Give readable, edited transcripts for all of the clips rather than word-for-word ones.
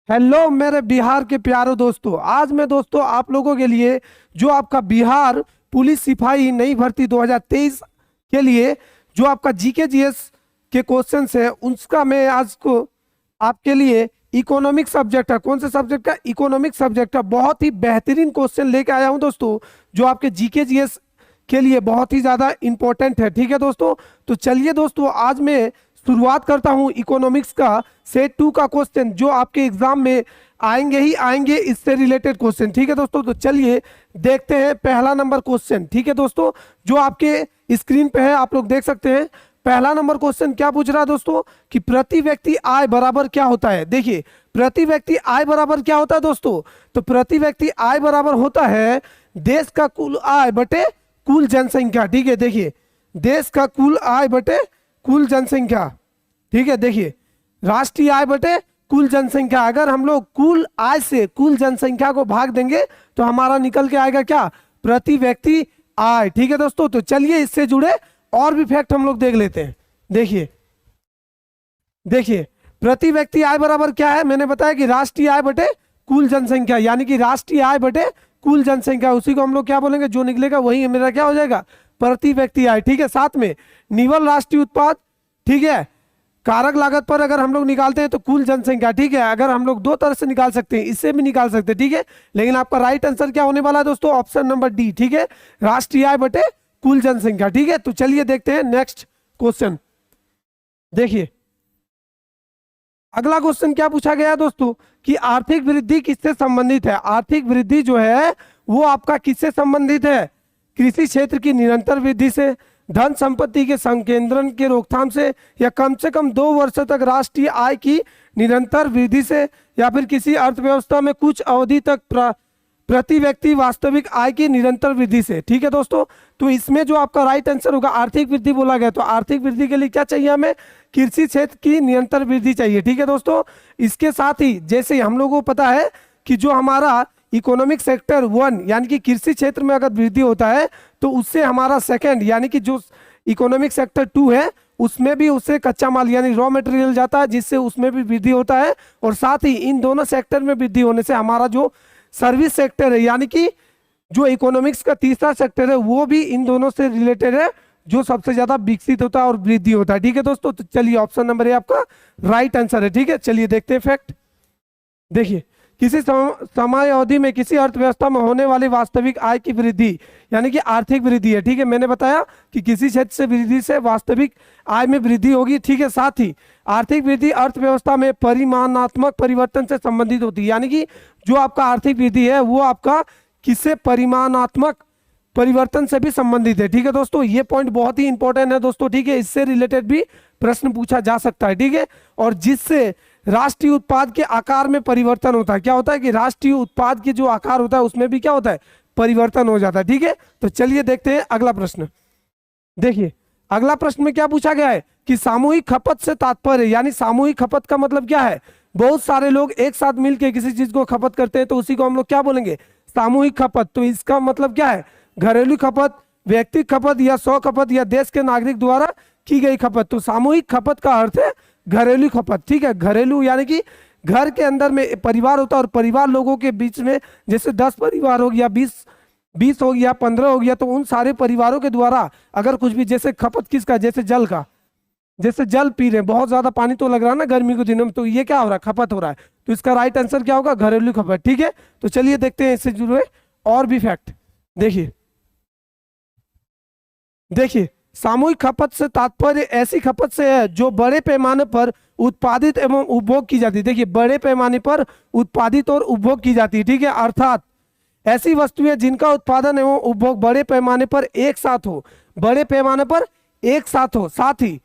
Hello मेरे बिहार के प्यारे दोस्तों, आज मैं दोस्तों आप लोगों के लिए जो आपका बिहार पुलिस सिपाही नई भर्ती 2023 के लिए जो आपका जीके जीएस के क्वेश्चंस है उसका मैं आज को आपके लिए इकोनॉमिक सब्जेक्ट है, कौन से सब्जेक्ट का, इकोनॉमिक सब्जेक्ट का बहुत ही बेहतरीन क्वेश्चन लेके आया हूं दोस्तों, जो आपके जीके जीएस के लिए बहुत ही ज्यादा इंपॉर्टेंट है। ठीक है दोस्तों, तो चलिए दोस्तों आज मैं शुरुआत करता हूं इकोनॉमिक्स का सेट 2 का क्वेश्चन जो आपके एग्जाम में आएंगे ही आएंगे, इससे रिलेटेड क्वेश्चन। ठीक है दोस्तों, तो चलिए देखते हैं पहला नंबर क्वेश्चन। ठीक है दोस्तों, जो आपके स्क्रीन पे है आप लोग देख सकते हैं। पहला नंबर क्वेश्चन क्या पूछ रहा है दोस्तों कि प्रति व्यक्ति आय बराबर क्या होता है। देखिए प्रति व्यक्ति आय बराबर क्या होता है दोस्तों, तो प्रति व्यक्ति आय बराबर होता है देश का कुल आय बटे कुल जनसंख्या। ठीक है, देखिए देश का कुल आय बटे कुल जनसंख्या। ठीक है, देखिए राष्ट्रीय आय बटे कुल जनसंख्या, अगर हम लोग कुल आय से कुल जनसंख्या को भाग देंगे तो हमारा निकल के आएगा क्या, प्रति व्यक्ति आय। ठीक है दोस्तों, तो चलिए इससे जुड़े और भी फैक्ट हम लोग देख लेते हैं। देखिए देखिए प्रति व्यक्ति आय बराबर क्या है, मैंने बताया कि राष्ट्रीय आय बटे कुल जनसंख्या, यानी कि राष्ट्रीय आय बटे कुल जनसंख्या, उसी को हम लोग क्या बोलेंगे, जो निकलेगा वही मेरा क्या हो जाएगा, प्रति व्यक्ति आय। ठीक है, साथ में निवल राष्ट्रीय उत्पाद, ठीक है, कारक लागत पर अगर हम लोग निकालते हैं तो कुल जनसंख्या। ठीक है, अगर हम लोग दो तरह से निकाल सकते हैं, इससे भी निकाल सकते हैं। ठीक है, लेकिन आपका राइट आंसर क्या होने वाला है दोस्तों, ऑप्शन नंबर डी। ठीक है, राष्ट्रीय आय बटे कुल जनसंख्या। ठीक है, तो चलिए देखते हैं नेक्स्ट क्वेश्चन। देखिए अगला क्वेश्चन क्या पूछा गया है दोस्तों कि आर्थिक वृद्धि किससे संबंधित है। आर्थिक वृद्धि जो है वो आपका किससे संबंधित है, कृषि क्षेत्र की निरंतर वृद्धि से, धन संपत्ति के संकेंद्रण के रोकथाम से, या कम से कम 2 वर्ष तक राष्ट्रीय आय की निरंतर वृद्धि से, या फिर किसी अर्थव्यवस्था में कुछ अवधि तक प्रति व्यक्ति वास्तविक आय की निरंतर वृद्धि से। ठीक है दोस्तों, तो इसमें जो आपका राइट आंसर होगा आर्थिक वृद्धि बोला गया, तो आर्थिक वृद्धि के लिए क्या चाहिए हमें, कृषि क्षेत्र की निरंतर वृद्धि चाहिए। ठीक है दोस्तों, इसके साथ ही जैसे हम लोगों को पता है कि जो हमारा इकोनॉमिक सेक्टर 1 यानी कि कृषि क्षेत्र में अगर वृद्धि होता है तो उससे हमारा सेकंड यानी कि जो इकोनॉमिक सेक्टर 2 है उसमें भी उससे कच्चा माल यानी रॉ मटेरियल जाता है, जिससे उसमें भी वृद्धि होता है। और साथ ही इन दोनों सेक्टर में वृद्धि होने से हमारा जो सर्विस सेक्टर है यानी कि जो इकोनॉमिक्स का तीसरा सेक्टर है वो भी इन दोनों से रिलेटेड है, जो सबसे ज्यादा विकसित होता है और वृद्धि होता है। ठीक है दोस्तों, तो चलिए ऑप्शन नंबर ए आपका राइट आंसर है। ठीक है, चलिए देखते हैं फैक्ट। देखिए किसी समय अवधि में किसी अर्थव्यवस्था में होने वाली वास्तविक आय की वृद्धि यानी कि आर्थिक वृद्धि है। ठीक है, मैंने बताया कि किसी क्षेत्र से वृद्धि से वास्तविक आय में वृद्धि होगी। ठीक है, साथ ही आर्थिक वृद्धि अर्थव्यवस्था में परिमाणात्मक परिवर्तन से संबंधित होती है, यानी कि जो आपका आर्थिक वृद्धि है वो आपका किससे, परिमाणात्मक परिवर्तन से भी संबंधित है। ठीक है दोस्तों, ये पॉइंट बहुत ही इंपॉर्टेंट है दोस्तों। ठीक है, इससे रिलेटेड भी प्रश्न पूछा जा सकता है। ठीक है, और जिससे राष्ट्रीय उत्पाद के आकार में परिवर्तन होता है, क्या होता है कि राष्ट्रीय उत्पाद के जो आकार होता है उसमें भी क्या होता है, परिवर्तन हो जाता है। ठीक है, तो चलिए देखते हैं अगला प्रश्न। देखिए अगला प्रश्न में क्या पूछा गया है कि सामूहिक खपत से तात्पर्य, यानी सामूहिक खपत का मतलब क्या है, बहुत सारे लोग एक साथ मिलकर किसी चीज को खपत करते हैं तो उसी को हम लोग क्या बोलेंगे, सामूहिक खपत। तो इसका मतलब क्या है, घरेलू खपत, व्यक्तिगत खपत, या स्व खपत, या देश के नागरिक द्वारा की गई खपत। तो सामूहिक खपत का अर्थ है घरेलू खपत। ठीक है, घरेलू यानी कि घर के अंदर में परिवार होता है और परिवार लोगों के बीच में, जैसे 10 परिवार हो गया, 20 हो गया, 15 हो गया, तो उन सारे परिवारों के द्वारा अगर कुछ भी, जैसे खपत किसका, जैसे जल का, जैसे जल पी रहे, बहुत ज्यादा पानी तो लग रहा है ना गर्मी के दिनों में, तो ये क्या हो रहा है, खपत हो रहा है। तो इसका राइट आंसर क्या होगा, घरेलू खपत। ठीक है, तो चलिए देखते हैं इससे जुड़े और भी फैक्ट। देखिए देखिए सामूहिक खपत से तात्पर्य ऐसी खपत से है जो बड़े पैमाने पर उत्पादित एवं उपभोग की जाती है। देखिए बड़े पैमाने पर उत्पादित और उपभोग की जाती है। ठीक है, अर्थात ऐसी वस्तुएं जिनका उत्पादन एवं उपभोग बड़े पैमाने पर एक साथ हो, बड़े पैमाने पर एक साथ हो, साथ ही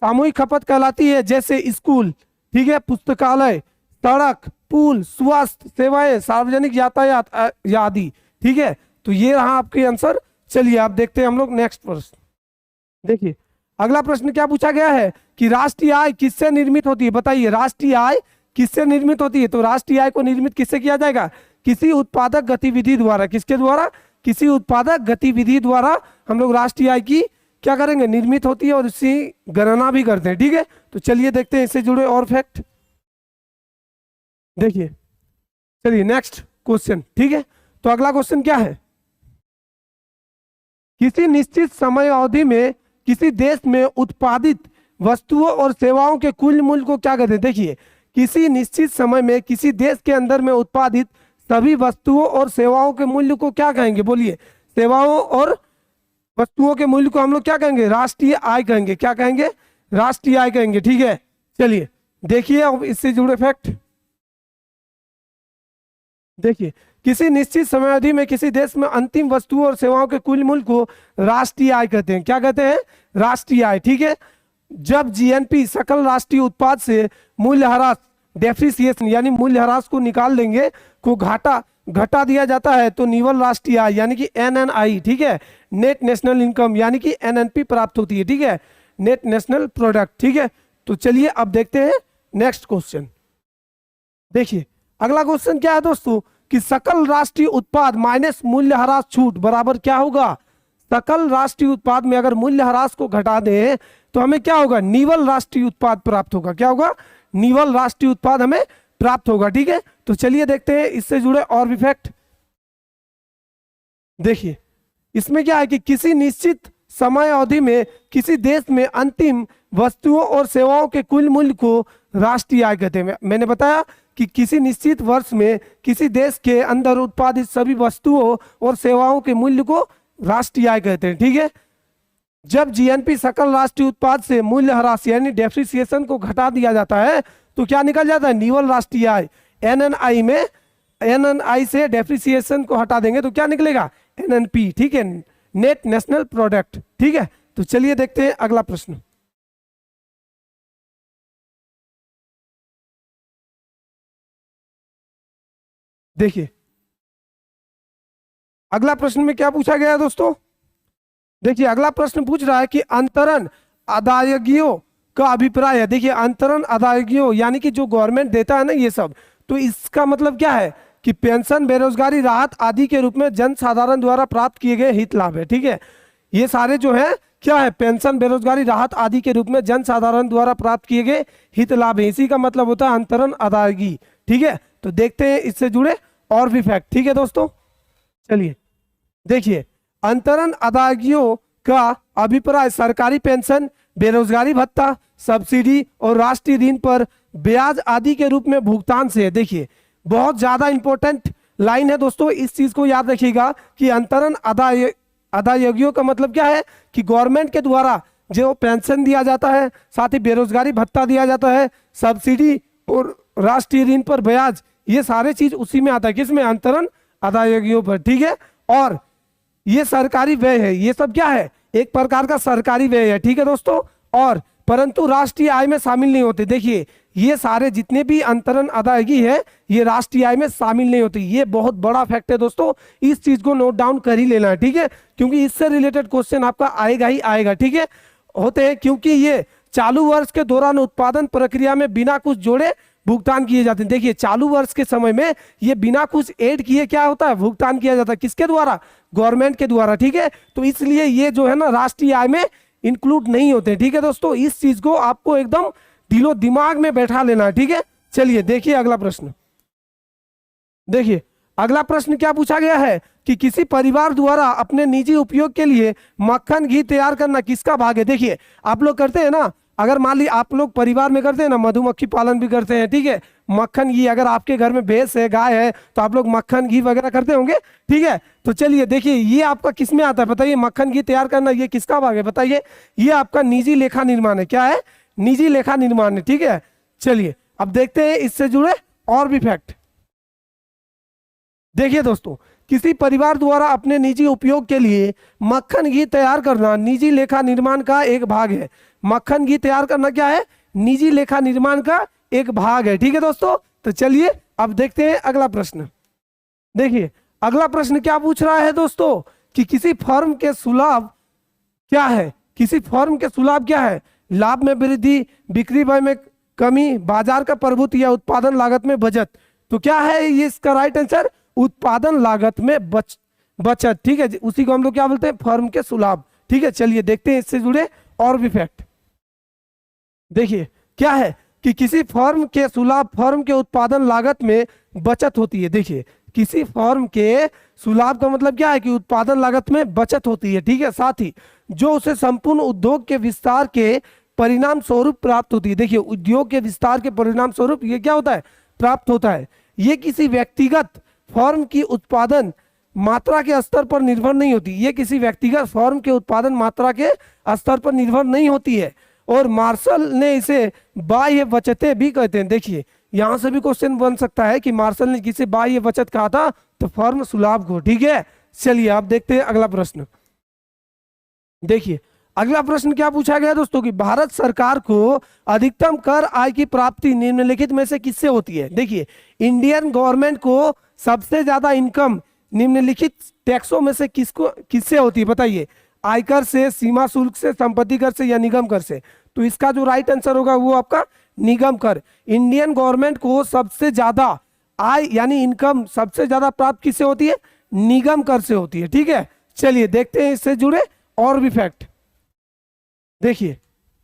सामूहिक खपत कहलाती है, जैसे स्कूल, ठीक है, पुस्तकालय, सड़क, पुल, स्वास्थ्य सेवाएं, सार्वजनिक यातायात आदि। ठीक है, तो ये रहा आपके आंसर। चलिए आप देखते हैं हम लोग नेक्स्ट प्रश्न। देखिए अगला प्रश्न क्या पूछा गया है कि राष्ट्रीय आय किससे निर्मित होती है। बताइए राष्ट्रीय आय किससे निर्मित होती है, तो राष्ट्रीय आय को निर्मित किससे किया जाएगा, किसी उत्पादक गतिविधि द्वारा। किसके द्वारा, किसी उत्पादक गतिविधि द्वारा हम लोग राष्ट्रीय आय की क्या करेंगे, निर्मित होती है और इसकी गणना भी करते हैं। ठीक है, तो चलिए देखते हैं इससे जुड़े और फैक्ट। देखिए, चलिए नेक्स्ट क्वेश्चन, ठीक है। तो अगला क्वेश्चन क्या है, किसी निश्चित समय अवधि में किसी देश में उत्पादित वस्तुओं और सेवाओं के कुल मूल्य को क्या कहते हैं। देखिए, किसी निश्चित समय में किसी देश के अंदर में उत्पादित सभी वस्तुओं और सेवाओं के मूल्य को क्या कहेंगे, बोलिए। सेवाओं और वस्तुओं के मूल्य को हम लोग क्या कहेंगे, राष्ट्रीय आय कहेंगे। क्या कहेंगे, राष्ट्रीय आय कहेंगे, ठीक है। चलिए देखिए अब इससे जुड़े फैक्ट। देखिए, किसी निश्चित समयावधि में किसी देश में अंतिम वस्तुओं और सेवाओं के कुल मूल्य को राष्ट्रीय आय कहते हैं। क्या कहते हैं, राष्ट्रीय आय, ठीक है। जब जीएनपी सकल राष्ट्रीय उत्पाद से मूल्यह्रास डेप्रिसिएशन यानी मूल्यह्रास को निकाल देंगे को घटा दिया जाता है तो निवल राष्ट्रीय आय यानी कि एनएनआई, ठीक है, नेट नेशनल इनकम यानी कि एनएनपी प्राप्त होती है, ठीक है, नेट नेशनल प्रोडक्ट, ठीक है। तो चलिए अब देखते हैं नेक्स्ट क्वेश्चन। देखिए अगला क्वेश्चन क्या है दोस्तों, कि सकल राष्ट्रीय उत्पाद माइनस मूल्यह्रास छूट बराबर क्या होगा। सकल राष्ट्रीय उत्पाद में अगर मूल्यह्रास को घटा दें तो हमें क्या होगा, निवल राष्ट्रीय उत्पाद प्राप्त होगा। क्या होगा, निवल राष्ट्रीय उत्पाद हमें प्राप्त होगा, ठीक है। तो चलिए देखते हैं इससे जुड़े और भी फैक्ट। देखिए इसमें क्या है कि किसी निश्चित समय अवधि में किसी देश में अंतिम वस्तुओं और सेवाओं के कुल मूल्य को राष्ट्रीय आय कहते हैं। मैंने बताया कि किसी निश्चित वर्ष में किसी देश के अंदर उत्पादित सभी वस्तुओं और सेवाओं के मूल्य को राष्ट्रीय आय कहते हैं, ठीक है। जब जीएनपी सकल राष्ट्रीय उत्पाद से मूल्यह्रास यानी डेप्रिसिएशन को घटा दिया जाता है तो क्या निकल जाता है, निवल राष्ट्रीय आय। एनएनआई में एनएनआई से डेप्रिसिएशन को हटा देंगे तो क्या निकलेगा, एनएनपी, ठीक है, नेट नेशनल प्रोडक्ट, ठीक है। तो चलिए देखते हैं अगला प्रश्न। देखिए अगला प्रश्न में क्या पूछा गया है दोस्तों। देखिए अगला प्रश्न पूछ रहा है कि अंतरण अदायगियों का अभिप्राय है। देखिए अंतरण अदायगियों यानी कि जो गवर्नमेंट देता है ना ये सब, तो इसका मतलब क्या है कि पेंशन, बेरोजगारी राहत आदि के रूप में जन साधारण द्वारा प्राप्त किए गए हित लाभ है, ठीक है। ये सारे जो है क्या है, पेंशन, बेरोजगारी राहत आदि के रूप में जन साधारण द्वारा प्राप्त किए गए हित लाभ है। इसी का मतलब होता है अंतरण अदायगी, ठीक है। तो देखते हैं इससे जुड़े और भी फैक्ट, ठीक है दोस्तों। चलिए देखिए, अंतरण अदायगियों का अभिप्राय सरकारी पेंशन, बेरोजगारी भत्ता, सब्सिडी और राष्ट्रीय ऋण पर ब्याज आदि के रूप में भुगतान से है। देखिए बहुत ज्यादा इंपॉर्टेंट लाइन है दोस्तों, इस चीज को याद रखिएगा कि अंतरण अदायगियों का मतलब क्या है कि गवर्नमेंट के द्वारा जो पेंशन दिया जाता है, साथ ही बेरोजगारी भत्ता दिया जाता है, सब्सिडी और राष्ट्रीय ऋण पर ब्याज, ये सारे चीज उसी में आता है, किसमें, अंतरण अदायगियों पर, ठीक है। और ये सरकारी व्यय है, ये सब क्या है, एक प्रकार का सरकारी व्यय है, ठीक है दोस्तों। और परंतु राष्ट्रीय आय में शामिल नहीं होते। देखिए ये सारे जितने भी अंतरण अदायगी है ये राष्ट्रीय आय में शामिल नहीं होती। ये बहुत बड़ा फैक्ट है दोस्तों, इस चीज को नोट डाउन कर ही लेना है, ठीक है, क्योंकि इससे रिलेटेड क्वेश्चन आपका आएगा ही आएगा, ठीक है। होते हैं क्योंकि ये चालू वर्ष के दौरान उत्पादन प्रक्रिया में बिना कुछ जोड़े भुगतान किए जाते हैं। देखिए चालू वर्ष के समय में ये बिना कुछ ऐड किए क्या होता है, भुगतान किया जाता है, किसके द्वारा, गवर्नमेंट के द्वारा, ठीक है। तो इसलिए ये जो है ना राष्ट्रीय आय में इंक्लूड नहीं होते, ठीक है दोस्तों। इस चीज को आपको एकदम दिलो दिमाग में बैठा लेना है, ठीक है। चलिए देखिए अगला प्रश्न। देखिए अगला प्रश्न क्या पूछा गया है कि किसी परिवार द्वारा अपने निजी उपयोग के लिए मक्खन घी तैयार करना किसका भाग है। देखिए आप लोग करते हैं ना, अगर मान ली आप लोग परिवार में करते हैं ना, मधुमक्खी पालन भी करते हैं, ठीक है, मक्खन घी, अगर आपके घर में भैंस है, गाय है, तो आप लोग मक्खन घी वगैरह करते होंगे, ठीक है। तो चलिए देखिए ये आपका किस में आता है बताइए, मक्खन घी तैयार करना ये किसका भाग है बताइए। ये आपका निजी लेखा निर्माण है। क्या है, निजी लेखा निर्माण है, ठीक है। चलिए अब देखते हैं इससे जुड़े और भी फैक्ट। देखिए दोस्तों, किसी परिवार द्वारा अपने निजी उपयोग के लिए मक्खन घी तैयार करना निजी लेखा निर्माण का एक भाग है। मक्खन घी तैयार करना क्या है, निजी लेखा निर्माण का एक भाग है, ठीक है दोस्तों। तो चलिए अब देखते हैं अगला प्रश्न। देखिए अगला प्रश्न क्या पूछ रहा है दोस्तों कि किसी फर्म के सुलाभ क्या है, किसी फर्म के सुलाभ क्या है, लाभ में वृद्धि, बिक्री व्यय में कमी, बाजार का प्रभुत्व या उत्पादन लागत में बचत। तो क्या है ये इसका राइट आंसर, उत्पादन लागत में बचत, ठीक है। उसी को हम लोग क्या बोलते हैं, फर्म के सुलाभ, ठीक है। चलिए देखते हैं इससे जुड़े और भी फैक्ट। देखिए क्या है, कि किसी फर्म के सुलभ फर्म के उत्पादन लागत में बचत होती है। देखिए किसी फर्म के सुलभ का मतलब क्या है कि उत्पादन लागत में बचत होती है, ठीक है, साथ ही जो उसे संपूर्ण उद्योग के विस्तार के परिणाम स्वरूप प्राप्त होती है। देखिए उद्योग के विस्तार के परिणाम स्वरूप ये क्या होता है, प्राप्त होता है। ये किसी व्यक्तिगत फर्म की उत्पादन मात्रा के स्तर पर निर्भर नहीं होती, ये किसी व्यक्तिगत फर्म के उत्पादन मात्रा के स्तर पर निर्भर नहीं होती है। और मार्शल ने इसे बाह्य बचतें भी कहते हैं। देखिए यहां से भी क्वेश्चन बन सकता है कि मार्शल ने किसे बाह्य बचत कहा था, तो फर्म सुलभ को, ठीक है। चलिए आप देखते हैं अगला प्रश्न। देखिए अगला प्रश्न क्या पूछा गया दोस्तों कि भारत सरकार को अधिकतम कर आय की प्राप्ति निम्नलिखित में से किससे होती है। देखिए इंडियन गवर्नमेंट को सबसे ज्यादा इनकम निम्नलिखित टैक्सों में से किससे होती है, बताइए। आयकर से, सीमा शुल्क से, संपत्ति कर से या निगम कर से। तो इसका जो राइट आंसर होगा वो आपका निगम कर। इंडियन गवर्नमेंट को सबसे ज्यादा आय यानी इनकम सबसे ज्यादा प्राप्त किससे होती है, निगम कर से होती है, ठीक है। चलिए देखते हैं इससे जुड़े और भी फैक्ट। देखिए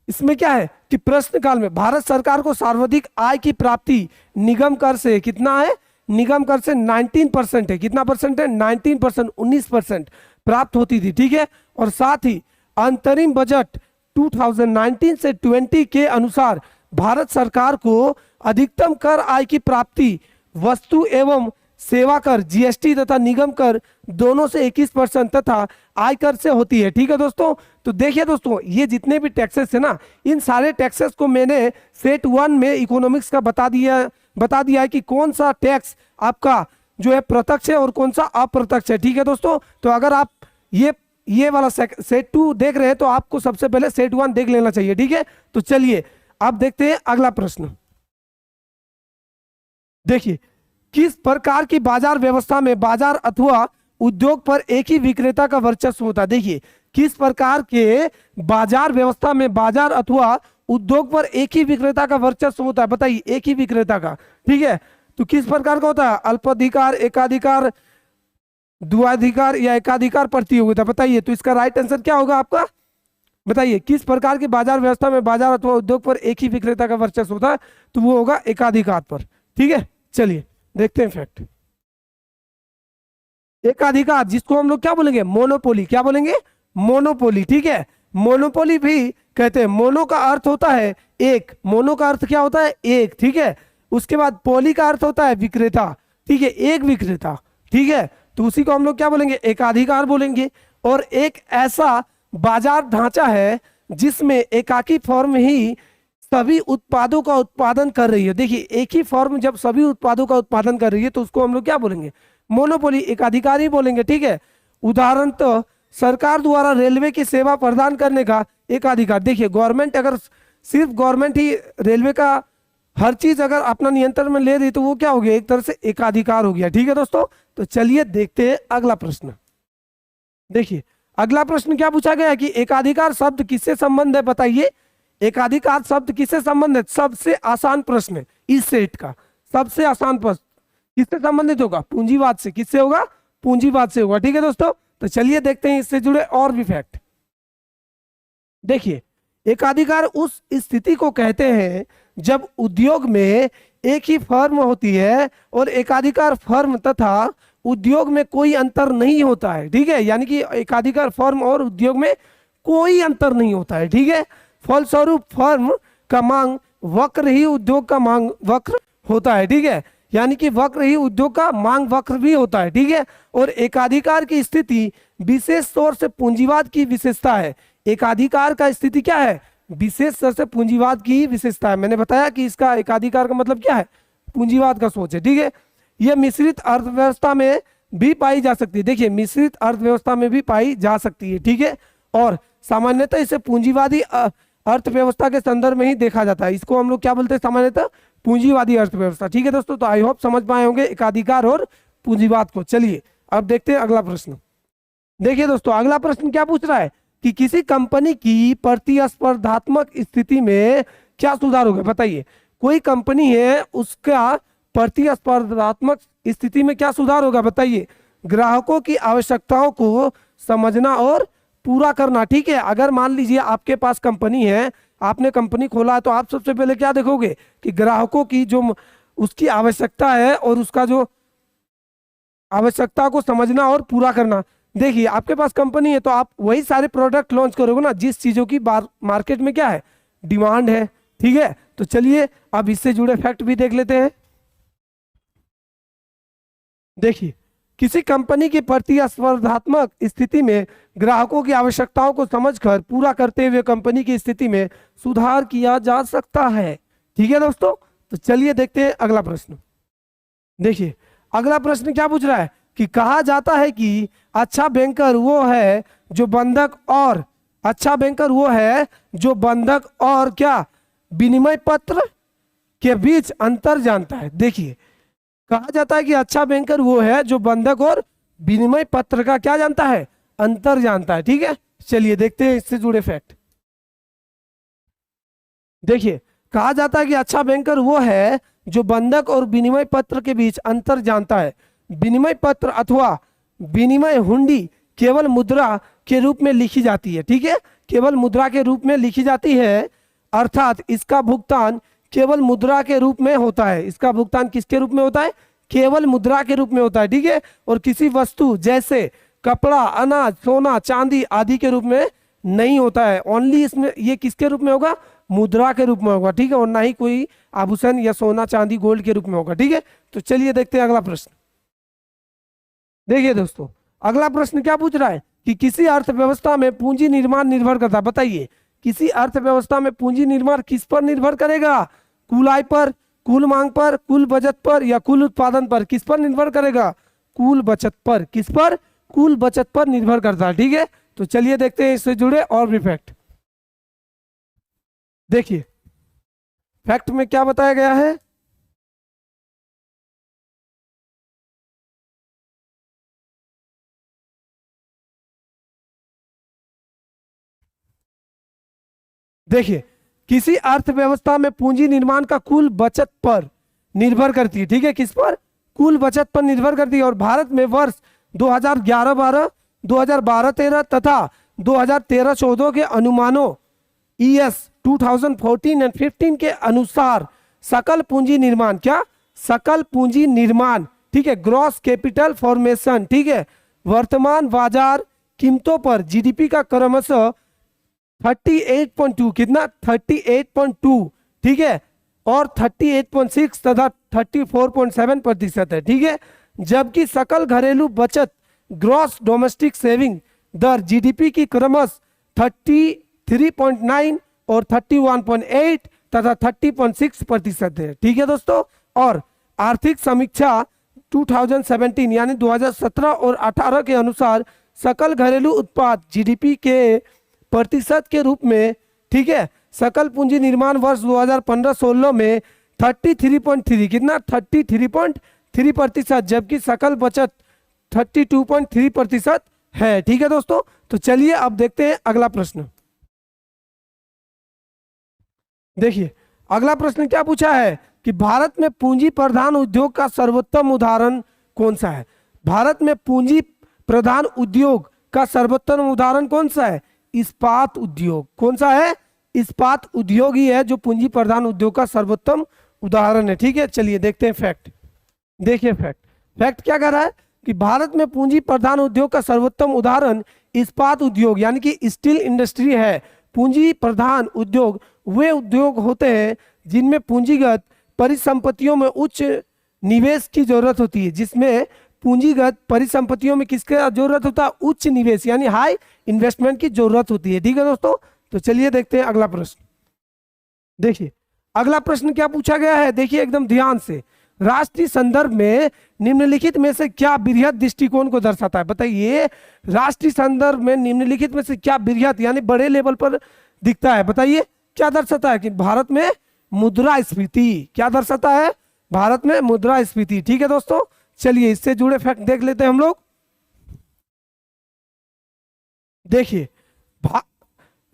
इसमें क्या है कि प्रश्न काल में भारत सरकार को सर्वाधिक आय की प्राप्ति निगम कर से कितना है, निगम कर से 19% है। कितना परसेंट है, 19%, 19% प्राप्त होती थी, ठीक है। और साथ ही अंतरिम बजट 2019 से 20 के अनुसार भारत सरकार को अधिकतम कर आय की प्राप्ति वस्तु एवं सेवा कर जीएसटी तथा निगम कर दोनों से 21% तथा आयकर से होती है, ठीक है दोस्तों। तो देखिए दोस्तों ये जितने भी टैक्सेस है ना, इन सारे टैक्सेस को मैंने सेट 1 में इकोनॉमिक्स का बता दिया है कि कौन सा टैक्स आपका जो है प्रत्यक्ष है और कौन सा अप्रत्यक्ष है, ठीक है दोस्तों। तो अगर आप ये वाला सेट 2 देख रहे हैं तो आपको सबसे पहले सेट 1 देख लेना चाहिए, ठीक है। तो चलिए अब देखते हैं अगला प्रश्न। देखिए किस प्रकार की बाजार व्यवस्था में बाजार अथवा उद्योग पर एक ही विक्रेता का वर्चस्व होता है। देखिए किस प्रकार के बाजार व्यवस्था में बाजार अथवा उद्योग पर एक ही विक्रेता का वर्चस्व होता है, बताइए। एक ही विक्रेता का, ठीक है। तो किस प्रकार का होता है, अल्पाधिकार, एकाधिकार, द्विआधिकार या एकाधिकार प्रतियोगिता, बताइए। तो इसका राइट आंसर क्या होगा आपका, बताइए। किस प्रकार की बाजार व्यवस्था में बाजार अथवा उद्योग पर एक ही विक्रेता का वर्चस्व होता है, तो वो होगा एकाधिकार पर, ठीक है। चलिए देखते हैं फैक्ट। एकाधिकार जिसको हम लोग क्या बोलेंगे, मोनोपोली, क्या बोलेंगे, मोनोपोली, ठीक है। मोनोपोली भी कहते हैं। मोनो का अर्थ होता है एक, मोनो का अर्थ क्या होता है, एक, ठीक है। उसके बाद पोली का अर्थ होता है विक्रेता, ठीक है, एक विक्रेता, ठीक है। तो उसी को हम लोग क्या बोलेंगे, एकाधिकार बोलेंगे। और एक ऐसा बाजार ढांचा है जिसमें एकाकी फर्म ही सभी उत्पादों का उत्पादन कर रही है। देखिए एक ही फर्म जब सभी उत्पादों का उत्पादन कर रही है तो उसको हम लोग क्या बोलेंगे, मोनोपोली, एकाधिकार ही बोलेंगे, ठीक है। उदाहरण तो सरकार द्वारा रेलवे की सेवा प्रदान करने का एकाधिकार। देखिए गवर्नमेंट, अगर सिर्फ गवर्नमेंट ही रेलवे का हर चीज अगर अपना नियंत्रण में ले रही तो वो क्या हो गया, एक तरह से एकाधिकार हो गया, ठीक है दोस्तों। तो चलिए देखते हैं अगला प्रश्न। देखिए अगला प्रश्न क्या पूछा गया है कि एकाधिकार शब्द किससे संबंध है, बताइए। एकाधिकार शब्द किससे संबंध है, सबसे आसान प्रश्न है इस सेट का, सबसे आसान प्रश्न किससे संबंधित होगा, पूंजीवाद से। किससे होगा, पूंजीवाद से होगा, ठीक है दोस्तों। तो चलिए देखते हैं इससे जुड़े और भी फैक्ट। देखिए एकाधिकार उस स्थिति को कहते हैं जब उद्योग में एक ही फर्म होती है और एकाधिकार फर्म तथा उद्योग में कोई अंतर नहीं होता है, ठीक है। यानी कि एकाधिकार फर्म और उद्योग में कोई अंतर नहीं होता है, ठीक है। फलस्वरूप फर्म का मांग वक्र ही उद्योग का मांग वक्र होता है, ठीक है। यानी कि वक्र ही उद्योग का मांग वक्र भी होता है, ठीक है। और एकाधिकार की स्थिति विशेष तौर से पूंजीवाद की विशेषता है। एकाधिकार का स्थिति क्या है, विशेष तौर से पूंजीवाद की विशेषता है। मैंने बताया कि इसका एकाधिकार का मतलब क्या है, पूंजीवाद का सोच है, ठीक है। यह मिश्रित अर्थव्यवस्था में भी पाई जा सकती है। देखिए मिश्रित अर्थव्यवस्था में भी पाई जा सकती है, ठीक है। और सामान्यतः इसे पूंजीवादी अर्थव्यवस्था के संदर्भ में ही देखा जाता है। इसको हम लोग क्या बोलते हैं, सामान्यतः पूंजीवादी अर्थव्यवस्था, ठीक है दोस्तों। तो आई होप समझ पाए होंगे एकाधिकार और पूंजीवाद को। चलिए अब देखते हैं अगला प्रश्न। देखिए दोस्तों अगला प्रश्न क्या पूछ रहा है कि किसी कंपनी की प्रतिस्पर्धात्मक स्थिति में क्या सुधार होगा, बताइए। कोई कंपनी है उसका प्रतिस्पर्धात्मक स्थिति में क्या सुधार होगा, बताइए। ग्राहकों की आवश्यकताओं को समझना और पूरा करना, ठीक है। अगर मान लीजिए आपके पास कंपनी है, आपने कंपनी खोला है तो आप सबसे पहले क्या देखोगे कि ग्राहकों की जो उसकी आवश्यकता है और उसका जो आवश्यकता को समझना और पूरा करना। देखिए आपके पास कंपनी है तो आप वही सारे प्रोडक्ट लॉन्च करोगे ना जिस चीजों की मार्केट में क्या है, डिमांड है। ठीक है, तो चलिए अब इससे जुड़े फैक्ट भी देख लेते हैं। देखिए किसी कंपनी की प्रतिस्पर्धात्मक स्थिति में ग्राहकों की आवश्यकताओं को समझकर पूरा करते हुए कंपनी की स्थिति में सुधार किया जा सकता है। ठीक है दोस्तों, तो चलिए देखते हैं अगला प्रश्न। देखिए अगला प्रश्न क्या पूछ रहा है कि कहा जाता है कि अच्छा बैंकर वो है जो बंधक और क्या विनिमय पत्र के बीच अंतर जानता है। देखिए कहा जाता है कि अच्छा बैंकर वो है जो बंधक और विनिमय पत्र का क्या जानता है, अंतर जानता है। ठीक है, चलिए देखते हैं इससे जुड़े फैक्ट। देखिए कहा जाता है कि अच्छा बैंकर वो है जो बंधक और विनिमय पत्र के बीच अंतर जानता है। विनिमय पत्र अथवा विनिमय हुंडी केवल मुद्रा के रूप में लिखी जाती है। ठीक है, केवल मुद्रा के रूप में लिखी जाती है, अर्थात इसका भुगतान केवल मुद्रा के रूप में होता है। इसका भुगतान किसके रूप में होता है, केवल मुद्रा के रूप में होता है। ठीक है, और किसी वस्तु जैसे कपड़ा, अनाज, सोना, चांदी आदि के रूप में नहीं होता है। ओनली इसमें ये किसके रूप में होगा, मुद्रा के रूप में होगा। ठीक है, और ना ही कोई आभूषण या सोना चांदी गोल्ड के रूप में होगा। ठीक है, तो चलिए देखते हैं अगला प्रश्न। देखिए दोस्तों अगला प्रश्न क्या पूछ रहा है कि किसी अर्थव्यवस्था में पूंजी निर्माण निर्भर करता है। बताइए किसी अर्थव्यवस्था में पूंजी निर्माण किस पर निर्भर करेगा, कुल आय पर, कुल मांग पर, कुल बचत पर या कुल उत्पादन पर? किस पर निर्भर करेगा, कुल बचत पर। किस पर, कुल बचत पर निर्भर करता है। ठीक है, तो चलिए देखते हैं इससे जुड़े और भी फैक्ट। देखिए फैक्ट में क्या बताया गया है। देखिए किसी अर्थव्यवस्था में पूंजी निर्माण का कुल बचत पर निर्भर करती है। ठीक है, किस पर, कुल बचत पर निर्भर करती है। और भारत में वर्ष 2011-12, 2012-13 तथा 2013-14 के अनुमानों ES 2014 एंड 15 के अनुसार सकल पूंजी निर्माण, क्या, सकल पूंजी निर्माण, ठीक है, ग्रॉस कैपिटल फॉर्मेशन, ठीक है, वर्तमान बाजार कीमतों पर जीडीपी का क्रमशः 38.2, कितना, 38.2, ठीक है, और 38.6 तथा 34.7% है। ठीक है, जबकि सकल घरेलू बचत ग्रॉस डोमेस्टिक सेविंग दर जीडीपी की क्रमशः 33.9 और 31.8 तथा 30.6% है। ठीक है दोस्तों, और आर्थिक समीक्षा 2017 यानी 2017 और 18 के अनुसार सकल घरेलू उत्पाद जीडीपी के प्रतिशत के रूप में, ठीक है, सकल पूंजी निर्माण वर्ष 2015-16 में 33.3, कितना, 33.3%, जबकि सकल बचत 32.3% है। ठीक है दोस्तों, तो चलिए अब देखते हैं अगला प्रश्न। देखिए अगला प्रश्न क्या पूछा है कि भारत में पूंजी प्रधान उद्योग का सर्वोत्तम उदाहरण कौन सा है। भारत में पूंजी प्रधान उद्योग का सर्वोत्तम उदाहरण कौन सा है, इस्पात उद्योग। कौन सा है, इस्पात उद्योग ही है जो पूंजी प्रधान उद्योग का सर्वोत्तम उदाहरण है। ठीक है, चलिए देखते हैं फैक्ट। देखिए फैक्ट क्या कह रहा है कि भारत में पूंजी प्रधान उद्योग का सर्वोत्तम उदाहरण इस्पात उद्योग यानी कि स्टील इंडस्ट्री है। पूंजी प्रधान उद्योग वे उद्योग होते हैं जिनमें पूंजीगत परिसंपत्तियों में उच्च निवेश की जरूरत होती है। जिसमें पूंजीगत परिसंपत्तियों में किसका जरूरत होता है, उच्च निवेश यानी हाई इन्वेस्टमेंट की जरूरत होती है। ठीक है दोस्तों, तो चलिए देखते हैं अगला प्रश्न। देखिए अगला प्रश्न क्या पूछा गया है, देखिए एकदम ध्यान से। राष्ट्रीय संदर्भ में निम्नलिखित में से क्या बृहत दृष्टिकोण को दर्शाता है। बताइए राष्ट्रीय संदर्भ में निम्नलिखित में से क्या बृहत यानी बड़े लेवल पर दिखता है। बताइए क्या दर्शाता है कि भारत में मुद्रास्फीति, क्या दर्शाता है, भारत में मुद्रास्फीति। ठीक है दोस्तों, चलिए इससे जुड़े फैक्ट देख लेते हैं हम लोग। देखिए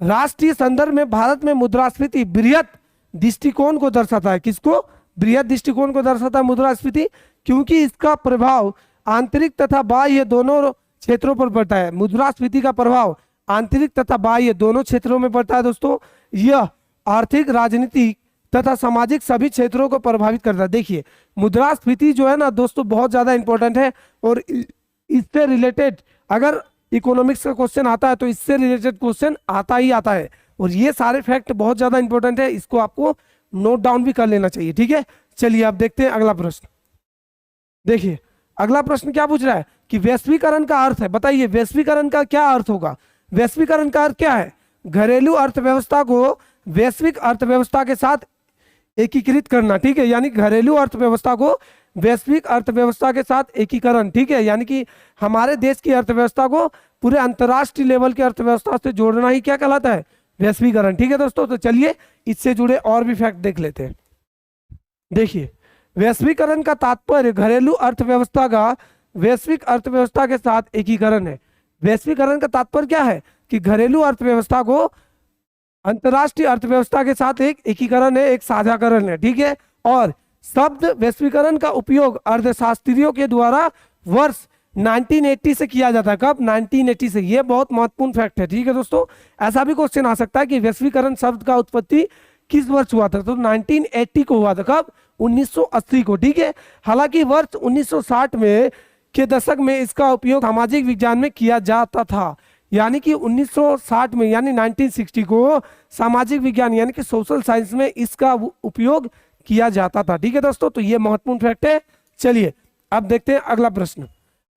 राष्ट्रीय संदर्भ में भारत में मुद्रास्फीति बृहत दृष्टिकोण को दर्शाता है। किसको, बृहत दृष्टिकोण को दर्शाता है मुद्रास्फीति, क्योंकि इसका प्रभाव आंतरिक तथा बाह्य दोनों क्षेत्रों पर पड़ता है। मुद्रास्फीति का प्रभाव आंतरिक तथा बाह्य दोनों क्षेत्रों में पड़ता है दोस्तों। यह आर्थिक, राजनीतिक तथा सामाजिक सभी क्षेत्रों को प्रभावित करता है। देखिए मुद्रास्फीति जो है ना दोस्तों बहुत ज्यादा इंपॉर्टेंट है, और इससे रिलेटेड अगर इकोनॉमिक्स का क्वेश्चन आता है तो इससे रिलेटेड क्वेश्चन आता ही आता है, और ये सारे फैक्ट बहुत ज्यादा इंपॉर्टेंट है, इसको आपको नोट डाउन भी कर लेना चाहिए। ठीक है, चलिए अब देखते हैं अगला प्रश्न। देखिए अगला प्रश्न क्या पूछ रहा है कि वैश्वीकरण का अर्थ है, बताइए वैश्वीकरण का क्या अर्थ होगा। वैश्वीकरण का अर्थ क्या है, घरेलू अर्थव्यवस्था को वैश्विक अर्थव्यवस्था के साथ एकीकृत करना। ठीक है, यानी घरेलू अर्थव्यवस्था को वैश्विक अर्थव्यवस्था के साथ एकीकरण। ठीक है, यानी कि हमारे देश की अर्थव्यवस्था को पूरे अंतर्राष्ट्रीय लेवल की अर्थव्यवस्था से जोड़ना ही क्या कहलाता है, वैश्वीकरण। ठीक है दोस्तों, तो चलिए इससे जुड़े और भी फैक्ट देख लेते हैं। देखिए वैश्वीकरण का तात्पर्य घरेलू अर्थव्यवस्था का वैश्विक अर्थव्यवस्था के साथ एकीकरण है। वैश्वीकरण का तात्पर्य क्या है कि घरेलू अर्थव्यवस्था को अंतर्राष्ट्रीय अर्थव्यवस्था के साथ एक एकीकरण है, एक साझाकरण है। ठीक है, और शब्द वैश्वीकरण का उपयोग अर्थशास्त्रियों के द्वारा वर्ष 1980 से किया जाता है। कब, 1980 से। ये बहुत महत्वपूर्ण फैक्ट है। ठीक है दोस्तों, ऐसा भी क्वेश्चन आ सकता है कि वैश्वीकरण शब्द का उत्पत्ति किस वर्ष हुआ था, तो 1980 को हुआ था। कब, 1980 को। ठीक है, हालांकि वर्ष 1960 में के दशक में इसका उपयोग सामाजिक विज्ञान में किया जाता था, यानी कि 1960 में यानी 1960 को सामाजिक विज्ञान यानी कि सोशल साइंस में इसका उपयोग किया जाता था। ठीक है दोस्तों, तो ये महत्वपूर्ण फैक्ट है। चलिए अब देखते हैं अगला प्रश्न।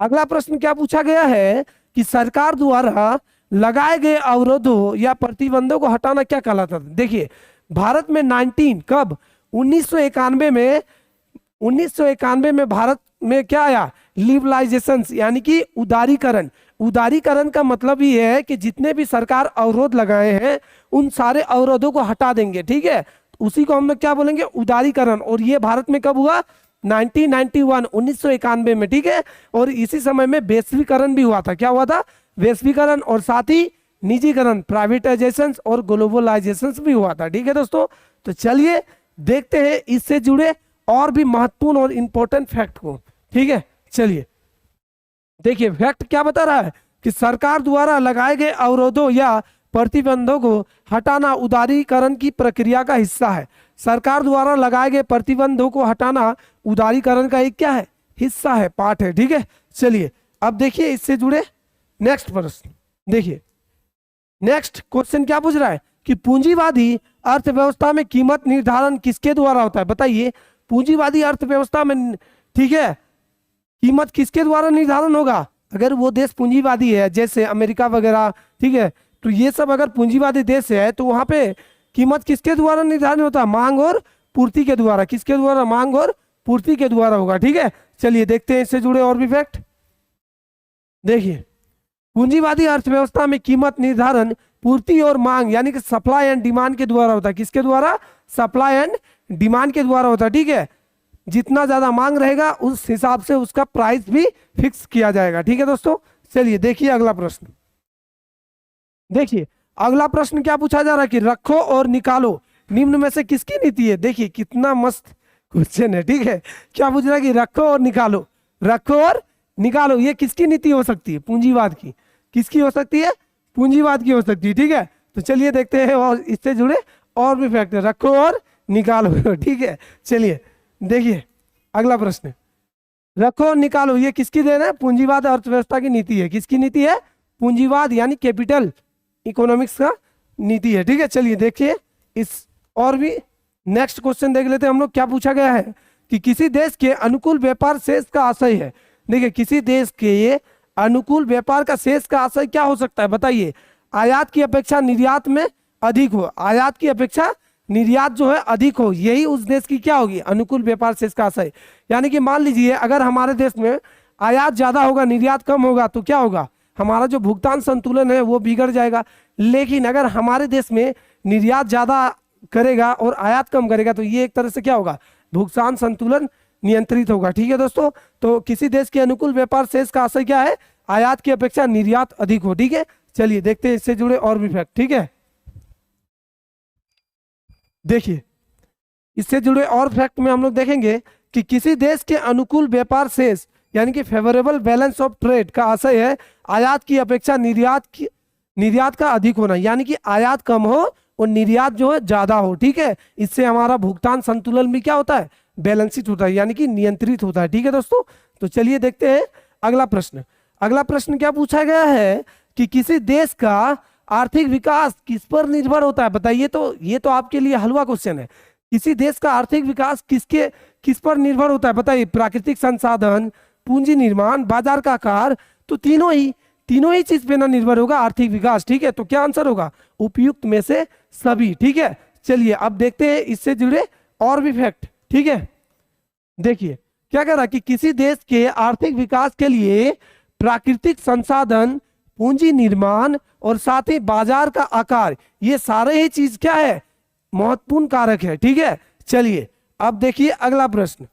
अगला प्रश्न क्या पूछा गया है कि सरकार द्वारा लगाए गए अवरोधों या प्रतिबंधों को हटाना क्या कहलाता था। देखिए भारत में 19 कब, 1991 में भारत में क्या आया, लिबरलाइजेशन यानी कि उदारीकरण। उदारीकरण का मतलब ये है कि जितने भी सरकार अवरोध लगाए हैं उन सारे अवरोधों को हटा देंगे। ठीक है, उसी को हम लोग क्या बोलेंगे, उदारीकरण। और ये भारत में कब हुआ, 1991 1991 में। ठीक है, और इसी समय में वैश्वीकरण भी हुआ था। क्या हुआ था, वैश्वीकरण, और साथ ही निजीकरण, प्राइवेटाइजेशन और ग्लोबलाइजेशन भी हुआ था। ठीक है दोस्तों, तो चलिए देखते हैं इससे जुड़े और भी महत्वपूर्ण और इंपॉर्टेंट फैक्ट को। ठीक है, चलिए देखिए फैक्ट क्या बता रहा है कि सरकार द्वारा लगाए गए अवरोधों या प्रतिबंधों को हटाना उदारीकरण की प्रक्रिया का हिस्सा है। सरकार द्वारा लगाए गए प्रतिबंधों को हटाना उदारीकरण का एक क्या है, हिस्सा है, पार्ट है। ठीक है, चलिए अब देखिए इससे जुड़े नेक्स्ट प्रश्न। देखिए नेक्स्ट क्वेश्चन क्या पूछ रहा है कि पूंजीवादी अर्थव्यवस्था में कीमत निर्धारण किसके द्वारा होता है। बताइए पूंजीवादी अर्थव्यवस्था में, ठीक है, कीमत किसके द्वारा निर्धारण होगा। अगर वो देश पूंजीवादी है जैसे अमेरिका वगैरह, ठीक है, तो ये सब अगर पूंजीवादी देश है तो वहां पे कीमत किसके द्वारा निर्धारण होता है, मांग और पूर्ति के द्वारा। किसके द्वारा, मांग और पूर्ति के द्वारा होगा। ठीक है, चलिए देखते हैं इससे जुड़े और भी फैक्ट। देखिए पूंजीवादी अर्थव्यवस्था में कीमत निर्धारण पूर्ति और मांग यानी कि सप्लाई एंड डिमांड के द्वारा होता है। किसके द्वारा, सप्लाई एंड डिमांड के द्वारा होता है। ठीक है, जितना ज्यादा मांग रहेगा उस हिसाब से उसका प्राइस भी फिक्स किया जाएगा। ठीक है दोस्तों, चलिए देखिए अगला प्रश्न। देखिए अगला प्रश्न क्या पूछा जा रहा है कि रखो और निकालो निम्न में से किसकी नीति है। देखिए कितना मस्त क्वेश्चन है। ठीक है, क्या पूछ रहा है कि रखो और निकालो, रखो और निकालो, ये किसकी नीति हो सकती है, पूंजीवाद की। किसकी हो सकती है, पूंजीवाद की हो सकती है। ठीक है, तो चलिए देखते हैं और इससे जुड़े और भी फैक्ट, रखो और निकालो। ठीक है, चलिए देखिए अगला प्रश्न, रखो और निकालो ये किसकी देन है, पूंजीवाद अर्थव्यवस्था की नीति है। किसकी नीति है, पूंजीवाद यानी कैपिटल इकोनॉमिक्स का नीति है। ठीक है, चलिए देखिए इस और भी नेक्स्ट क्वेश्चन देख लेते हैं हम लोग। क्या पूछा गया है कि किसी देश के अनुकूल व्यापार शेष का आशय है। देखिए किसी देश के अनुकूल व्यापार का शेष का आशय क्या हो सकता है, बताइए। आयात की अपेक्षा निर्यात में अधिक हो, आयात की अपेक्षा निर्यात जो है अधिक हो, यही उस देश की क्या होगी, अनुकूल व्यापार शेष का आशय। यानी कि मान लीजिए अगर हमारे देश में आयात ज्यादा होगा निर्यात कम होगा तो क्या होगा, हमारा जो भुगतान संतुलन है वो बिगड़ जाएगा। लेकिन अगर हमारे देश में निर्यात ज्यादा करेगा और आयात कम करेगा तो ये एक तरह से क्या होगा, भुगतान संतुलन नियंत्रित होगा। ठीक है दोस्तों, तो किसी देश के अनुकूल व्यापार शेष का आशय क्या है, आयात की अपेक्षा निर्यात अधिक हो। ठीक है, चलिए देखते हैं इससे जुड़े और भी फैक्ट। ठीक है, देखिए इससे जुड़े और फैक्ट में हम लोग देखेंगे कि किसी देश के अनुकूल व्यापार शेष यानी कि फेवरेबल बैलेंस ऑफ ट्रेड का आशय है आयात की अपेक्षा निर्यात का अधिक होना, यानी कि आयात कम हो और निर्यात जो है ज्यादा हो, ठीक है। इससे हमारा भुगतान संतुलन भी क्या होता है, बैलेंसित होता है, यानी कि नियंत्रित होता है, ठीक है दोस्तों। तो चलिए देखते हैं अगला प्रश्न। अगला प्रश्न क्या पूछा गया है कि किसी देश का आर्थिक विकास किस पर निर्भर होता है, बताइए। तो ये तो आपके लिए हलवा क्वेश्चन है। किसी देश का आर्थिक विकास किस पर निर्भर होता है, बताइए। प्राकृतिक संसाधन, पूंजी निर्माण, बाजार का आकार, तो तीनों ही चीज पे ना निर्भर होगा आर्थिक विकास, ठीक है। तो क्या आंसर होगा, उपयुक्त में से सभी, ठीक है। चलिए अब देखते हैं इससे जुड़े और भी फैक्ट, ठीक है। देखिए क्या कह रहा है कि किसी देश के आर्थिक विकास के लिए प्राकृतिक संसाधन, पूंजी निर्माण और साथ ही बाजार का आकार, ये सारे ही चीज क्या है, महत्वपूर्ण कारक है, ठीक है। चलिए अब देखिए अगला प्रश्न।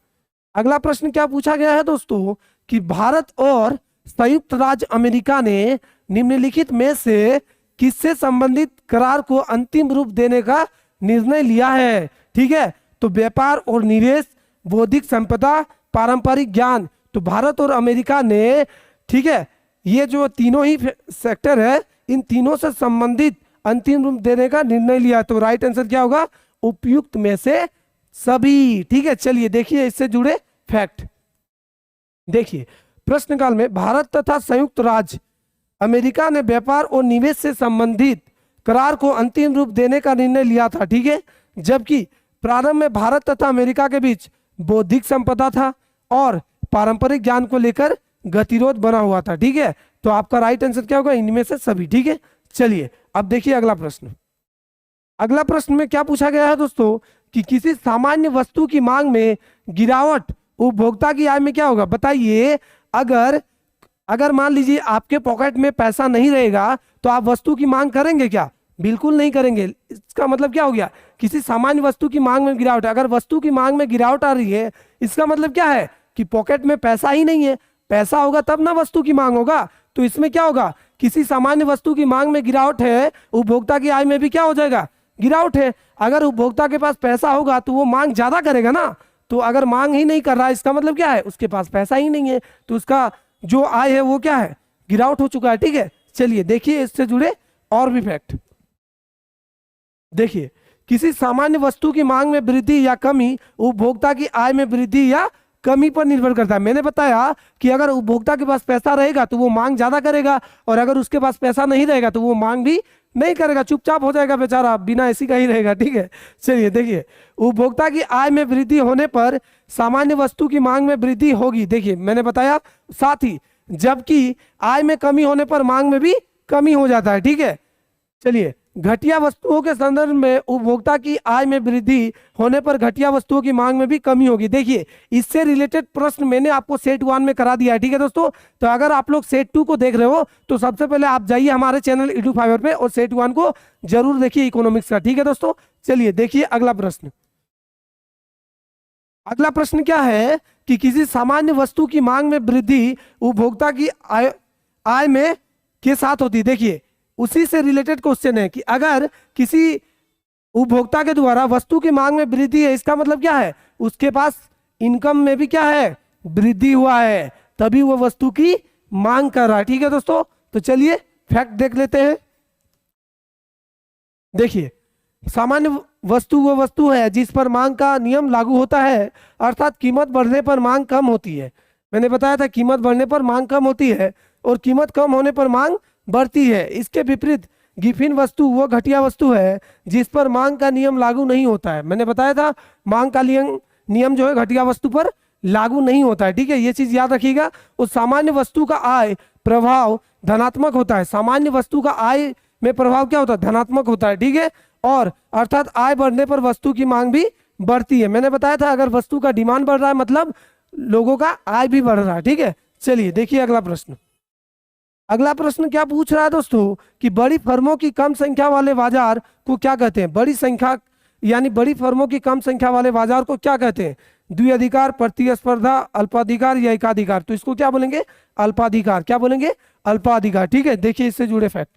अगला प्रश्न क्या पूछा गया है दोस्तों कि भारत और संयुक्त राज्य अमेरिका ने निम्नलिखित में से किससे संबंधित करार को अंतिम रूप देने का निर्णय लिया है, ठीक है। तो व्यापार और निवेश, बौद्धिक संपदा, पारंपरिक ज्ञान, तो भारत और अमेरिका ने, ठीक है, ये जो तीनों ही सेक्टर है, इन तीनों से संबंधित अंतिम रूप देने का निर्णय लिया। तो राइट आंसर क्या होगा, उपयुक्त में से सभी, ठीक है। चलिए देखिए इससे जुड़े फैक्ट। देखिए प्रश्नकाल में भारत तथा संयुक्त राज्य अमेरिका ने व्यापार और निवेश से संबंधित करार को अंतिम रूप देने का निर्णय लिया था, ठीक है। जबकि प्रारंभ में भारत तथा अमेरिका के बीच बौद्धिक संपदा था और पारंपरिक ज्ञान को लेकर गतिरोध बना हुआ था, ठीक है। तो आपका राइट आंसर क्या होगा, इनमें से सभी, ठीक है। चलिए अब देखिए अगला प्रश्न। अगला प्रश्न में क्या पूछा गया है दोस्तों कि किसी सामान्य वस्तु की मांग में गिरावट उपभोक्ता की आय में क्या होगा, बताइए। अगर मान लीजिए आपके पॉकेट में पैसा नहीं रहेगा तो आप वस्तु की मांग करेंगे क्या, बिल्कुल नहीं करेंगे। इसका मतलब क्या हो गया, किसी सामान्य वस्तु की मांग में गिरावट। अगर वस्तु की मांग में गिरावट आ रही है, इसका मतलब क्या है कि पॉकेट में पैसा ही नहीं है। पैसा होगा तब ना वस्तु की मांग होगा। तो इसमें क्या होगा, किसी सामान्य वस्तु की मांग में गिरावट है, उपभोक्ता की आय में भी क्या हो जाएगा, गिरावट है। अगर उपभोक्ता के पास पैसा होगा तो वो मांग ज्यादा करेगा ना। तो अगर मांग ही नहीं कर रहा है, इसका मतलब क्या है, उसके पास पैसा ही नहीं है, तो उसका जो आय है वो क्या है, गिरावट हो चुका है, ठीक है। चलिए देखिए इससे जुड़े और भी फैक्ट। देखिए किसी सामान्य वस्तु की मांग में वृद्धि या कमी उपभोक्ता की आय में वृद्धि या कमी पर निर्भर करता है। मैंने बताया कि अगर उपभोक्ता के पास पैसा रहेगा तो वो मांग ज्यादा करेगा, और अगर उसके पास पैसा नहीं रहेगा तो वो मांग भी नहीं करेगा, चुपचाप हो जाएगा बेचारा, बिना ऐसी का ही रहेगा, ठीक है। चलिए देखिए उपभोक्ता की आय में वृद्धि होने पर सामान्य वस्तु की मांग में वृद्धि होगी, देखिए मैंने बताया। साथ ही जबकि आय में कमी होने पर मांग में भी कमी हो जाता है, ठीक है। चलिए घटिया वस्तुओं के संदर्भ में उपभोक्ता की आय में वृद्धि होने पर घटिया वस्तुओं की मांग में भी कमी होगी। देखिए इससे रिलेटेड प्रश्न मैंने आपको सेट 1 में करा दिया है, ठीक है दोस्तों। तो अगर आप लोग सेट 2 को देख रहे हो तो सबसे पहले आप जाइए हमारे चैनल ईडू फाइवर पे और सेट 1 को जरूर देखिए इकोनॉमिक्स का, ठीक है दोस्तों। चलिए देखिए अगला प्रश्न। अगला प्रश्न क्या है कि किसी सामान्य वस्तु की मांग में वृद्धि उपभोक्ता की आय में के साथ होती है। देखिए उसी से रिलेटेड क्वेश्चन है कि अगर किसी उपभोक्ता के द्वारा वस्तु की मांग में वृद्धि है, इसका मतलब क्या है, उसके पास इनकम में भी क्या है, वृद्धि हुआ है, तभी वो वस्तु की मांग कर रहा है, ठीक है दोस्तों। तो चलिए फैक्ट देख लेते हैं। देखिए सामान्य वस्तु वो वस्तु है जिस पर मांग का नियम लागू होता है, अर्थात कीमत बढ़ने पर मांग कम होती है। मैंने बताया था कीमत बढ़ने पर मांग कम होती है और कीमत कम होने पर मांग बढ़ती है। इसके विपरीत गिफिन वस्तु वो घटिया वस्तु है जिस पर मांग का नियम लागू नहीं होता है। मैंने बताया था मांग का नियम जो है घटिया वस्तु पर लागू नहीं होता है, ठीक है, ये चीज याद रखिएगा। उस सामान्य वस्तु का आय प्रभाव धनात्मक होता है। सामान्य वस्तु का आय में प्रभाव क्या होता है, धनात्मक होता है, ठीक है। और अर्थात आय बढ़ने पर वस्तु की मांग भी बढ़ती है। मैंने बताया था अगर वस्तु का डिमांड बढ़ रहा है मतलब लोगों का आय भी बढ़ रहा है, ठीक है। चलिए देखिए अगला प्रश्न। अगला प्रश्न क्या पूछ रहा है दोस्तों कि बड़ी फर्मों की कम संख्या वाले बाजार को क्या कहते हैं। बड़ी संख्या यानी बड़ी फर्मों की कम संख्या वाले बाजार को क्या कहते हैं, द्विअधिकार, प्रतिस्पर्धा, अल्पाधिकार या एकाधिकार। तो इसको क्या बोलेंगे, अल्पाधिकार। क्या बोलेंगे, अल्पाधिकार, ठीक है। देखिए इससे जुड़े फैक्ट।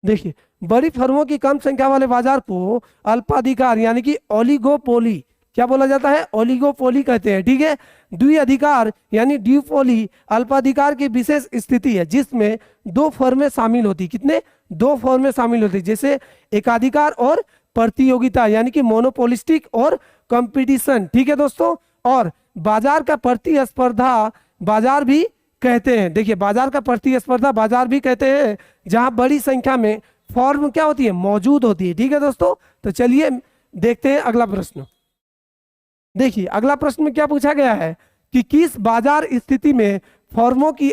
देखिए बड़ी फर्मों की कम संख्या वाले बाजार को अल्पाधिकार यानी कि ओलिगोपोली क्या बोला जाता है, ओलिगोपोली कहते हैं, ठीक है। द्विअधिकार यानी ड्यूपोली अल्पाधिकार की विशेष स्थिति है जिसमें 2 फर्में शामिल होती। कितने, दो फॉर्में शामिल होती है, जैसे एकाधिकार और प्रतियोगिता, यानी कि मोनोपोलिस्टिक और कंपटीशन। ठीक है दोस्तों। और बाजार का प्रतिस्पर्धा बाजार भी कहते हैं। देखिए, बाजार का प्रतिस्पर्धा बाजार भी कहते हैं, जहां बड़ी संख्या में फॉर्म क्या होती है, मौजूद होती है। ठीक है दोस्तों। तो चलिए देखते हैं अगला प्रश्न। देखिए अगला प्रश्न में क्या पूछा गया है कि किस बाजार स्थिति में फर्मों की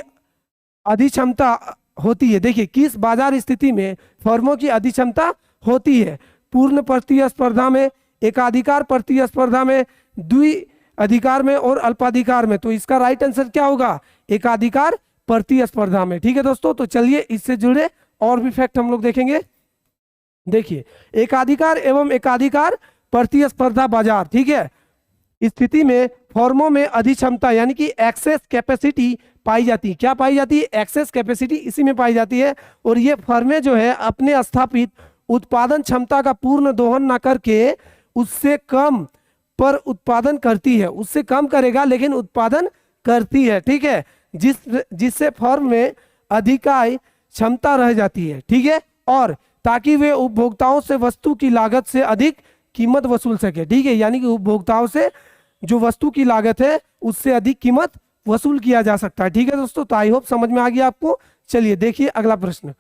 अधिक्षमता होती है। देखिए, किस बाजार स्थिति में फर्मों की अधिक्षमता होती है, पूर्ण प्रतिस्पर्धा में, एकाधिकार प्रतिस्पर्धा में, द्विअधिकार में और अल्पाधिकार में। तो इसका राइट आंसर क्या होगा, एकाधिकार प्रतिस्पर्धा में। ठीक है दोस्तों। तो चलिए इससे जुड़े और भी फैक्ट हम लोग देखेंगे। देखिए, एकाधिकार एवं एकाधिकार प्रतिस्पर्धा बाजार, ठीक है, स्थिति में फर्मों में अधिक्षमता यानी कि एक्सेस कैपेसिटी पाई जाती है। क्या पाई जाती है, एक्सेस कैपेसिटी इसी में पाई जाती है। और ये फर्में जो है अपने स्थापित उत्पादन क्षमता का पूर्ण दोहन ना करके उससे कम पर उत्पादन करती है। उससे कम करेगा लेकिन उत्पादन करती है। ठीक है, जिससे फर्म में अधिकाई क्षमता रह जाती है। ठीक है, और ताकि वे उपभोक्ताओं से वस्तु की लागत से अधिक कीमत वसूल सके। ठीक है, यानी कि उपभोक्ताओं से जो वस्तु की लागत है उससे अधिक कीमत वसूल किया जा सकता है। ठीक है दोस्तों। तो आई होप समझ में आ गया आपको। चलिए देखिए अगला प्रश्न।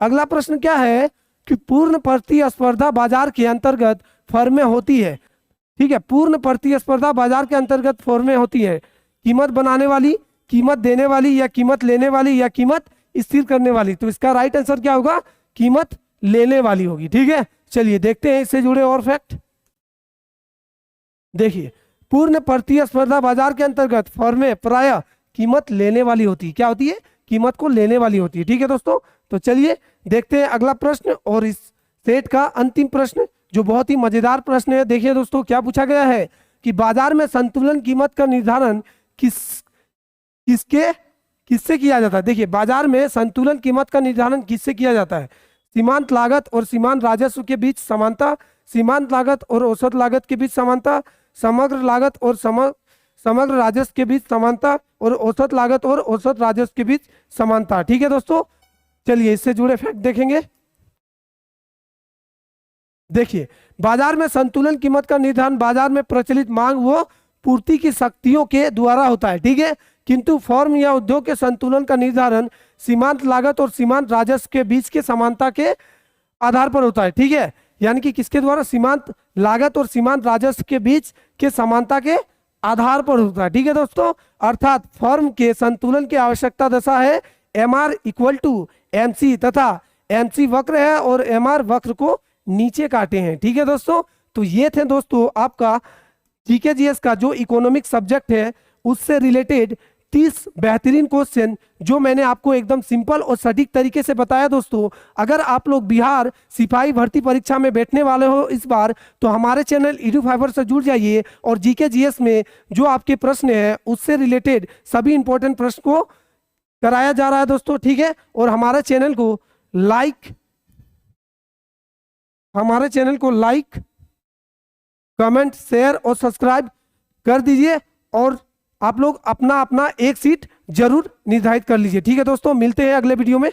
अगला प्रश्न क्या है कि पूर्ण प्रतिस्पर्धा बाजार के अंतर्गत फर्में होती है। ठीक है, पूर्ण प्रतिस्पर्धा बाजार के अंतर्गत फर्में होती है कीमत बनाने वाली, कीमत देने वाली, या कीमत लेने वाली, या कीमत स्थिर करने वाली। तो इसका राइट आंसर क्या होगा, कीमत लेने वाली होगी। ठीक है, चलिए देखते हैं इससे जुड़े और फैक्ट। देखिए, पूर्ण प्रतिस्पर्धा बाजार के अंतर्गत फर्में प्रायः कीमत लेने वाली होती है। क्या होती है, कीमत को लेने वाली होती है। ठीक है दोस्तों। तो चलिए देखते हैं अगला प्रश्न और इस सेट का अंतिम प्रश्न, जो बहुत ही मजेदार प्रश्न है। देखिए दोस्तों, क्या पूछा गया है कि बाजार में संतुलन कीमत का निर्धारण किससे किया जाता है। देखिए, बाजार में संतुलन कीमत का निर्धारण किससे किया जाता है, सीमांत लागत और सीमांत राजस्व के बीच समानता, सीमांत लागत और औसत लागत के बीच समानता, समग्र लागत और समग्र राजस्व के बीच समानता, और औसत लागत और औसत राजस्व के बीच समानता। ठीक है दोस्तों। चलिए इससे जुड़े फैक्ट देखेंगे। देखिए, बाजार में संतुलन कीमत का निर्धारण बाजार में प्रचलित मांग व पूर्ति की शक्तियों के द्वारा होता है। ठीक है, किंतु फर्म या उद्योग के संतुलन का निर्धारण सीमांत लागत और सीमांत राजस्व के बीच के समानता के आधार पर होता है। ठीक है, यानी कि किसके द्वारा, सीमांत लागत और सीमांत राजस्व के बीच के समानता के आधार पर होता है। ठीक है दोस्तों। अर्थात फर्म के संतुलन की आवश्यकता दशा है MR = MC, तथा MC वक्र है और MR वक्र को नीचे काटे हैं। ठीक है दोस्तों। तो ये थे दोस्तों आपका जीके जीएस का जो इकोनॉमिक सब्जेक्ट है उससे रिलेटेड 30 बेहतरीन क्वेश्चन, जो मैंने आपको एकदम सिंपल और सटीक तरीके से बताया। दोस्तों, अगर आप लोग बिहार सिपाही भर्ती परीक्षा में बैठने वाले हो इस बार, तो हमारे चैनल EduFiber से जुड़ जाइए और जीके जीएस में जो आपके प्रश्न है उससे रिलेटेड सभी इंपॉर्टेंट प्रश्न को कराया जा रहा है दोस्तों। ठीक है, और हमारे चैनल को लाइक, कमेंट, शेयर और सब्सक्राइब कर दीजिए, और आप लोग अपना अपना एक सीट जरूर निर्धारित कर लीजिए। ठीक है दोस्तों, मिलते हैं अगले वीडियो में।